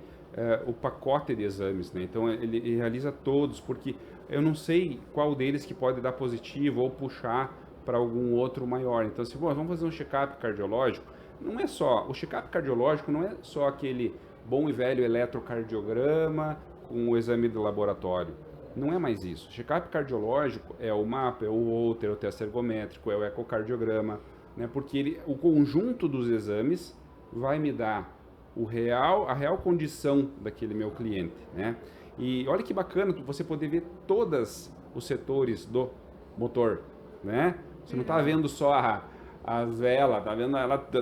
o pacote de exames, né? Então ele realiza todos, porque eu não sei qual deles que pode dar positivo ou puxar para algum outro maior. Então, se vamos fazer um check-up cardiológico, não é só, o check-up cardiológico não é só aquele bom e velho eletrocardiograma com o exame do laboratório. Não é mais isso. Check-up cardiológico é o MAP, é o Holter, é o teste ergométrico, é o ecocardiograma, né? Porque o conjunto dos exames vai me dar a real condição daquele meu cliente, né? E olha que bacana você poder ver todos os setores do motor, né? Você não está vendo só as velas, tá vendo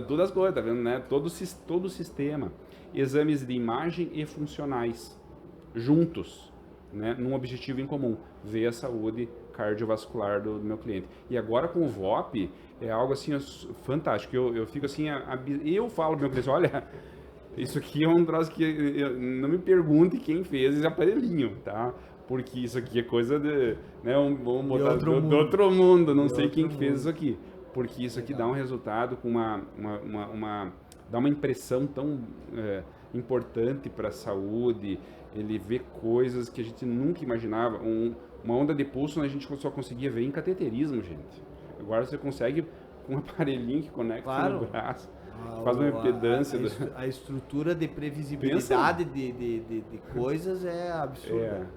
todas as coisas, tá vendo, né? Todo o sistema. Exames de imagem e funcionais juntos, né? Num objetivo em comum, ver a saúde cardiovascular do meu cliente. E agora com o VOP é algo assim fantástico. Eu fico assim, eu falo pro meu cliente, olha, isso aqui é um troço que não me pergunte quem fez esse aparelhinho, tá? Porque isso aqui é coisa de, né, vamos botar do outro mundo, não sei quem fez isso aqui. Porque isso aqui dá um resultado com dá uma impressão tão importante para a saúde. Ele vê coisas que a gente nunca imaginava. Uma onda de pulso a gente só conseguia ver em cateterismo, gente. Agora você consegue com um aparelhinho que conecta no braço. Faz uma impedância. A estrutura de previsibilidade de coisas é absurda.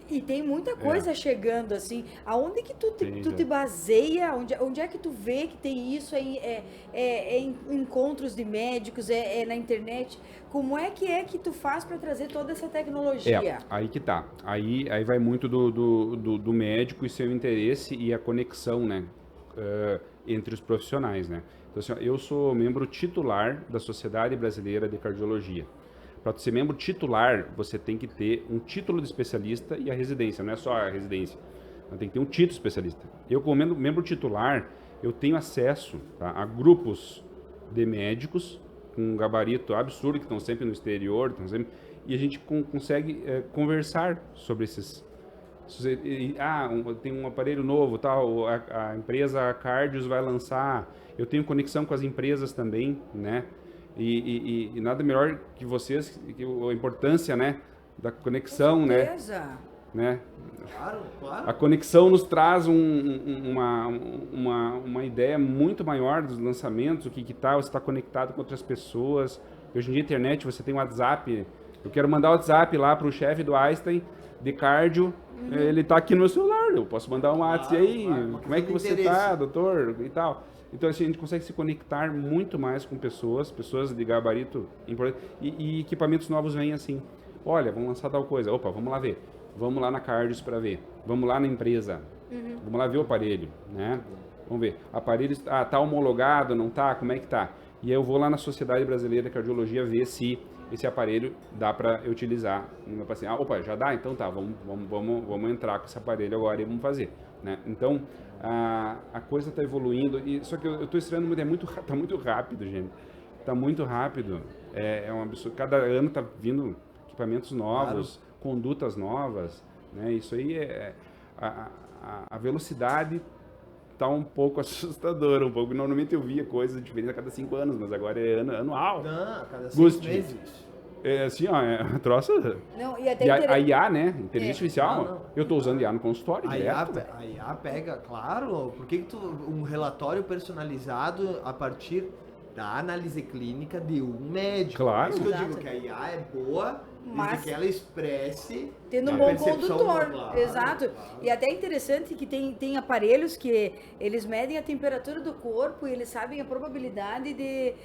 E tem muita coisa chegando, assim. Aonde que tu te baseia? Onde é que tu vê que tem isso aí? Em encontros de médicos? Na internet? Como é que tu faz para trazer toda essa tecnologia? Aí que tá. Aí vai muito do médico e seu interesse e a conexão, né? Entre os profissionais, né? Então, assim, eu sou membro titular da Sociedade Brasileira de Cardiologia. Para ser membro titular, você tem que ter um título de especialista e a residência, não é só a residência. Você tem que ter um título de especialista. Eu, como membro titular, eu tenho acesso, tá, a grupos de médicos com um gabarito absurdo, que estão sempre no exterior, e a gente consegue conversar sobre esses... tem um aparelho novo, tal, a empresa Cardios vai lançar, eu tenho conexão com as empresas também, né? E nada melhor que vocês, a importância, né, da conexão, né? Claro. A conexão nos traz uma ideia muito maior dos lançamentos, o que tá, você está conectado com outras pessoas. Hoje em dia, internet, você tem um WhatsApp. Eu quero mandar o WhatsApp lá para o chefe do Einstein, de cardio, ele está aqui no meu celular, eu posso mandar um WhatsApp aí, como é que você está, doutor, e tal. Então, assim, a gente consegue se conectar muito mais com pessoas de gabarito importante, e equipamentos novos vêm assim, olha, vamos lançar tal coisa, opa, vamos lá ver, vamos lá na Cardios para ver, vamos lá na empresa, vamos lá ver o aparelho, né? Vamos ver, aparelho está homologado, não está, como é que está? E aí eu vou lá na Sociedade Brasileira de Cardiologia ver se esse aparelho dá para eu utilizar no meu paciente. Opa, já dá? Então tá, vamos entrar com esse aparelho agora e vamos fazer, né? Então, a coisa está evoluindo, só que eu estou estranhando muito, está muito rápido, gente. Está muito rápido, é um absurdo. Cada ano está vindo equipamentos novos, condutas novas, né? Isso aí a velocidade está um pouco assustadora, Normalmente eu via coisas diferentes a cada 5 anos, mas agora é anual. Não, a cada 6 meses. É assim, ó, troço. Não, e até a IA, né? Inteligência artificial. Não. Eu estou usando IA no consultório direto. A IA pega, claro. Por que um relatório personalizado a partir da análise clínica de um médico. Claro. Por isso que eu Exato. digo que a IA é boa, Mas desde que ela expresse tendo um a bom percepção, condutor. claro, Exato. claro. E até é interessante que tem aparelhos que eles medem a temperatura do corpo e eles sabem a probabilidade de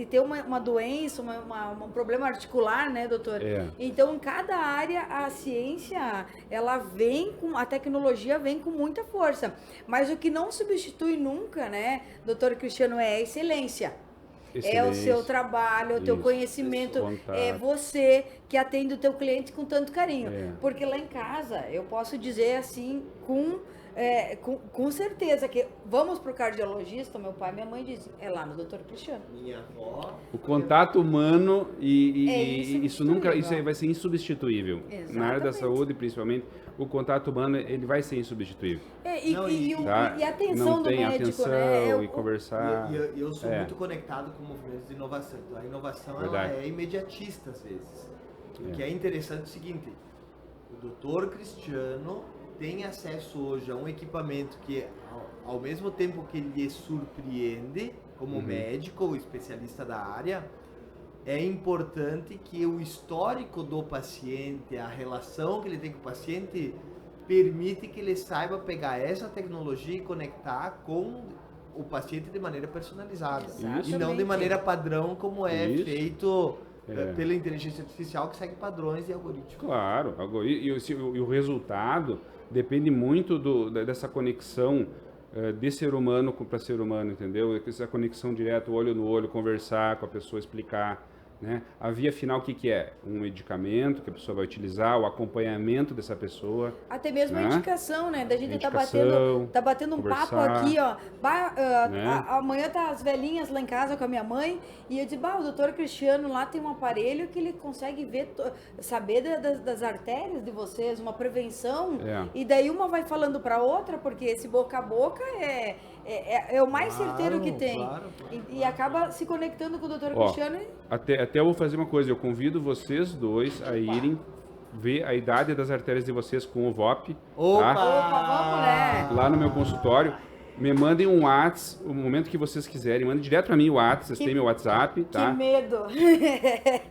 ter uma doença, um problema articular, né, doutor? É. Então, em cada área, a ciência, ela vem com, a tecnologia vem com muita força. Mas o que não substitui nunca, né, doutor Cristiano, é a excelência. É o seu trabalho, é o teu Isso, conhecimento, contato. é você que atende o teu cliente com tanto carinho. É. Porque lá em casa, eu posso dizer assim, com certeza, que vamos pro cardiologista, meu pai e minha mãe dizem, é lá no doutor Cristiano. Minha avó. O contato humano É isso nunca, isso aí vai ser insubstituível. Na área da Exatamente. saúde, principalmente, o contato humano ele vai ser insubstituível. E a atenção Não do tem médico, atenção né? e conversar. E eu sou É. muito conectado com movimentos de inovação. Então, a inovação ela Verdade. é imediatista às vezes. O É. que é interessante é o seguinte: o doutor Cristiano tem acesso hoje a um equipamento que, ao mesmo tempo que lhe surpreende como médico ou especialista da área, é importante que o histórico do paciente, a relação que ele tem com o paciente, permite que ele saiba pegar essa tecnologia e conectar com o paciente de maneira personalizada. Exatamente. E não de maneira padrão, como é Isso. feito É. pela inteligência artificial, que segue padrões e algoritmos. Claro, e o resultado depende muito dessa conexão de ser humano para ser humano, entendeu? Essa conexão direta, olho no olho, conversar com a pessoa, explicar. Né? A via final, o que é? Um medicamento que a pessoa vai utilizar, o acompanhamento dessa pessoa. Até mesmo a Né? indicação, né? Da gente Indicação, tá batendo um papo conversar, aqui, ó. né? Amanhã tá as velhinhas lá em casa com a minha mãe e eu disse, o doutor Cristiano lá tem um aparelho que ele consegue ver, saber das artérias de vocês, uma prevenção. É. E daí uma vai falando pra outra, porque esse boca a boca é o mais certeiro que tem. Claro. E acaba se conectando com o doutor Ó, Cristiano. Até eu vou fazer uma coisa, eu convido vocês dois a irem ver a idade das artérias de vocês com o VOP, Opa! tá? Opa, vamos, né? Lá no meu consultório. Me mandem um WhatsApp, o momento que vocês quiserem, mandem direto pra mim o WhatsApp, vocês têm meu WhatsApp, Que tá? medo.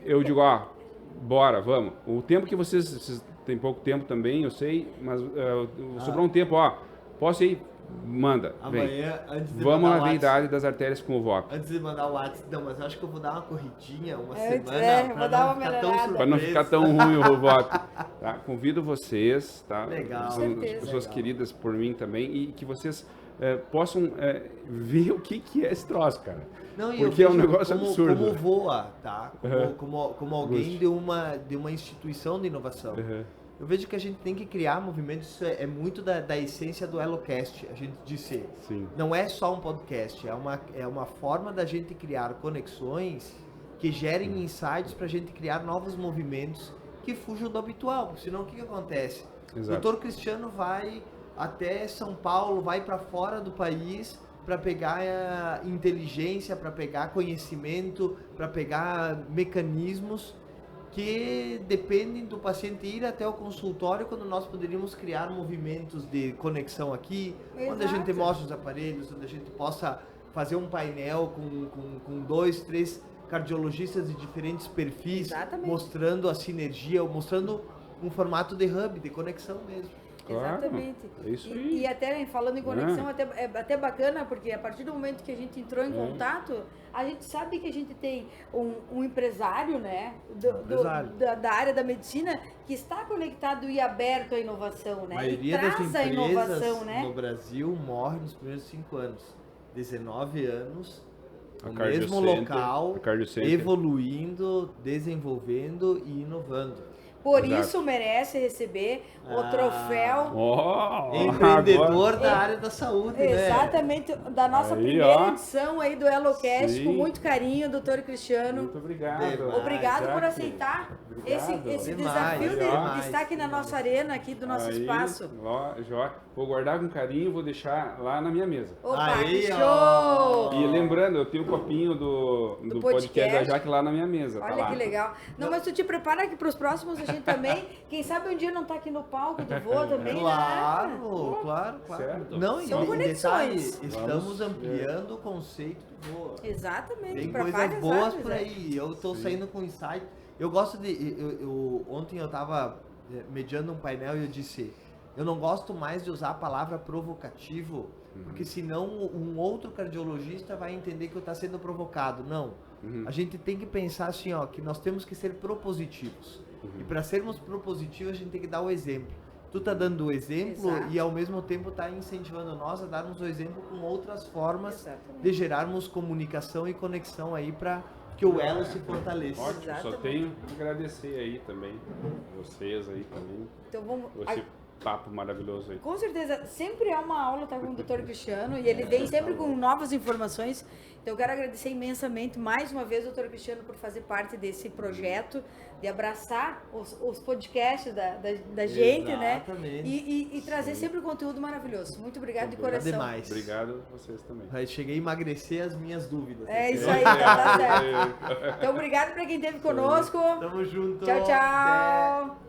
Eu digo, bora, vamos. O tempo que vocês têm pouco tempo também, eu sei, mas sobrou um tempo, posso ir? Manda, vem. Amanhã, antes de Vamos mandar na o WhatsApp, idade das artérias com o VOP. antes de mandar o WhatsApp, não, mas eu acho que eu vou dar uma corridinha, uma Antes, semana, vou dar uma ficar tão melhorada. Para não surpreso. ficar tão ruim o VOP. Tá? Convido vocês, tá? Legal. São Com certeza. pessoas Legal. queridas por mim também e que vocês possam ver o que é esse troço, cara. Não, e Porque eu é um vejo negócio como, absurdo. Como voa, tá? Uhum. Como alguém de uma instituição de inovação. Uhum. Eu vejo que a gente tem que criar movimentos, isso é muito da essência do HelloCast. A gente disse, Sim. não é só um podcast, é uma forma da gente criar conexões que gerem insights para a gente criar novos movimentos que fujam do habitual. Senão, o que acontece? Exato. O doutor Cristiano vai até São Paulo, vai para fora do país para pegar inteligência, para pegar conhecimento, para pegar mecanismos que dependem do paciente ir até o consultório, quando nós poderíamos criar movimentos de conexão aqui, onde a gente Exato. mostra os aparelhos, onde a gente possa fazer um painel com 2, 3 cardiologistas de diferentes perfis, Exatamente. mostrando a sinergia, mostrando um formato de hub, de conexão mesmo. Claro, Exatamente. é isso aí. E até falando em conexão, é até bacana, porque a partir do momento que a gente entrou em contato, a gente sabe que a gente tem um empresário, né, da área da medicina, que está conectado e aberto à inovação, né? A maioria e traz das a empresas inovação, né? no Brasil morre nos primeiros 5 anos. 19 anos, A no Cardio mesmo Center, local, a Cardio Center. evoluindo, desenvolvendo e inovando. Por Exato. isso merece receber o troféu Empreendedor da área da saúde, né? exatamente da nossa Aí, primeira ó. edição aí do HelloCast, Sim. com muito carinho, doutor Cristiano. Muito obrigado. Obrigado por Jaque. aceitar esse Obrigado. desafio Demais, de demais, estar aqui na nossa arena, aqui do nosso Aí, espaço. Vou guardar com carinho e vou deixar lá na minha mesa. Opa, Aí, que ó. show! E lembrando, eu tenho o copinho do podcast da Jaque lá na minha mesa. Olha tá lá. que legal. Não, mas tu te prepara que pros próximos a gente também, quem sabe um dia não tá aqui no palco do Voa também, claro, né? Claro. Certo. Não, São conexões. Detalhe, estamos ampliando o conceito do Voa. Exatamente. Tem pra coisas várias boas áreas, por aí. Eu tô saindo com insight. Eu gosto de... ontem eu tava mediando um painel e eu disse... Eu não gosto mais de usar a palavra provocativo, porque senão um outro cardiologista vai entender que eu tá sendo provocado. Não. A gente tem que pensar assim, ó, que nós temos que ser propositivos. E para sermos propositivos, a gente tem que dar o exemplo. Tu tá dando o exemplo e ao mesmo tempo tá incentivando nós a darmos o exemplo com outras formas de gerarmos comunicação e conexão aí para que o elo se fortaleça. Ótimo, só tenho que agradecer aí também, vocês aí também. Então vamos... Esse papo maravilhoso aí. Com certeza, sempre é uma aula estar com o Dr. Cristiano e ele vem sempre com novas informações. Então eu quero agradecer imensamente mais uma vez o Dr. Cristiano por fazer parte desse projeto, de abraçar os podcasts da gente, né? E trazer sempre conteúdo maravilhoso. Muito obrigado de coração. Demais. Obrigado a vocês também. Aí cheguei a emagrecer as minhas dúvidas. É isso aí, tá certo. Então obrigado para quem esteve conosco. Tamo junto. Tchau, tchau. Até.